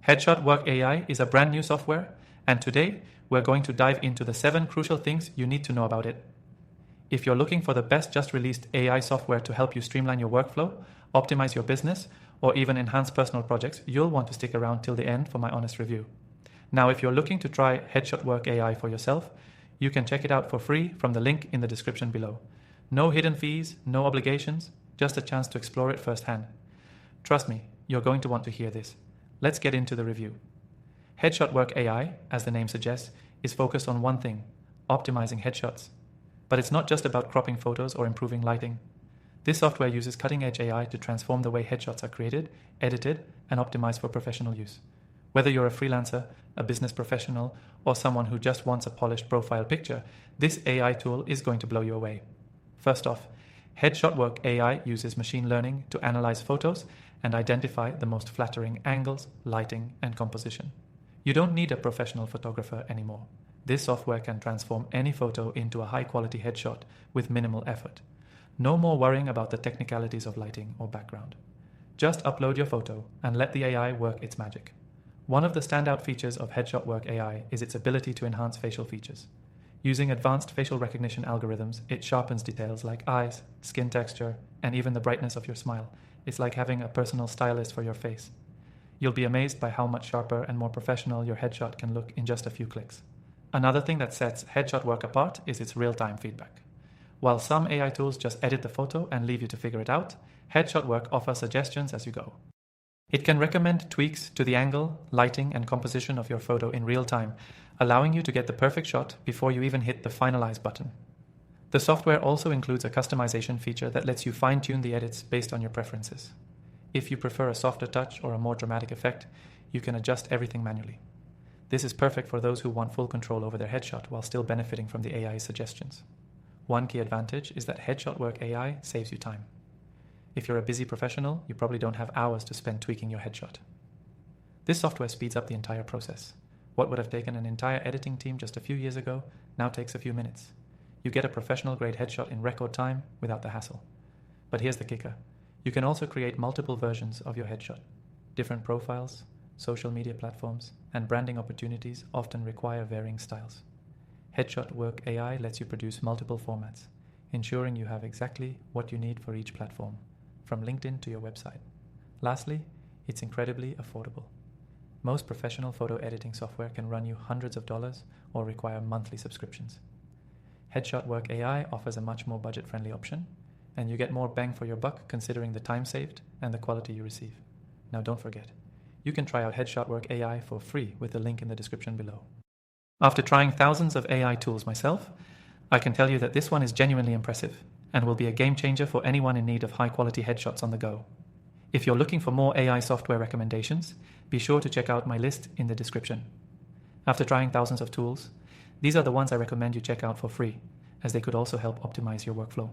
HeadshotWork AI is a brand new software, and today we're going to dive into the 7 crucial things you need to know about it. If you're looking for the best just released AI software to help you streamline your workflow, optimize your business, or even enhance personal projects, you'll want to stick around till the end for my honest review. Now, if you're looking to try HeadshotWork AI for yourself, you can check it out for free from the link in the description below. No hidden fees, no obligations, just a chance to explore it firsthand. Trust me, you're going to want to hear this. Let's get into the review. HeadshotWork AI, as the name suggests, is focused on one thing: optimizing headshots. But it's not just about cropping photos or improving lighting. This software uses cutting-edge AI to transform the way headshots are created, edited, and optimized for professional use. Whether you're a freelancer, a business professional, or someone who just wants a polished profile picture, this AI tool is going to blow you away. First off, HeadshotWork AI uses machine learning to analyze photos and identify the most flattering angles, lighting, and composition. You don't need a professional photographer anymore. This software can transform any photo into a high-quality headshot with minimal effort. No more worrying about the technicalities of lighting or background. Just upload your photo and let the AI work its magic. One of the standout features of HeadshotWork AI is its ability to enhance facial features. Using advanced facial recognition algorithms, it sharpens details like eyes, skin texture, and even the brightness of your smile. It's like having a personal stylist for your face. You'll be amazed by how much sharper and more professional your headshot can look in just a few clicks. Another thing that sets HeadshotWork apart is its real-time feedback. While some AI tools just edit the photo and leave you to figure it out, HeadshotWork offers suggestions as you go. It can recommend tweaks to the angle, lighting, and composition of your photo in real time, allowing you to get the perfect shot before you even hit the finalize button. The software also includes a customization feature that lets you fine-tune the edits based on your preferences. If you prefer a softer touch or a more dramatic effect, you can adjust everything manually. This is perfect for those who want full control over their headshot while still benefiting from the AI's suggestions. One key advantage is that HeadshotWork AI saves you time. If you're a busy professional, you probably don't have hours to spend tweaking your headshot. This software speeds up the entire process. What would have taken an entire editing team just a few years ago now takes a few minutes. You get a professional-grade headshot in record time without the hassle. But here's the kicker. You can also create multiple versions of your headshot. Different profiles, social media platforms, and branding opportunities often require varying styles. HeadshotWork AI lets you produce multiple formats, ensuring you have exactly what you need for each platform, from LinkedIn to your website. Lastly, it's incredibly affordable. Most professional photo editing software can run you hundreds of dollars or require monthly subscriptions. HeadshotWork AI offers a much more budget-friendly option, and you get more bang for your buck considering the time saved and the quality you receive. Now don't forget, you can try out HeadshotWork AI for free with the link in the description below. After trying thousands of AI tools myself, I can tell you that this one is genuinely impressive and will be a game changer for anyone in need of high-quality headshots on the go. If you're looking for more AI software recommendations, be sure to check out my list in the description. After trying thousands of tools, these are the ones I recommend you check out for free, as they could also help optimize your workflow.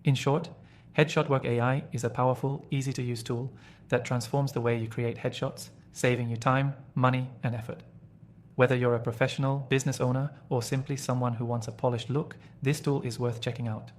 In short, HeadshotWork AI is a powerful, easy-to-use tool that transforms the way you create headshots, saving you time, money, and effort. Whether you're a professional, business owner, or simply someone who wants a polished look, this tool is worth checking out.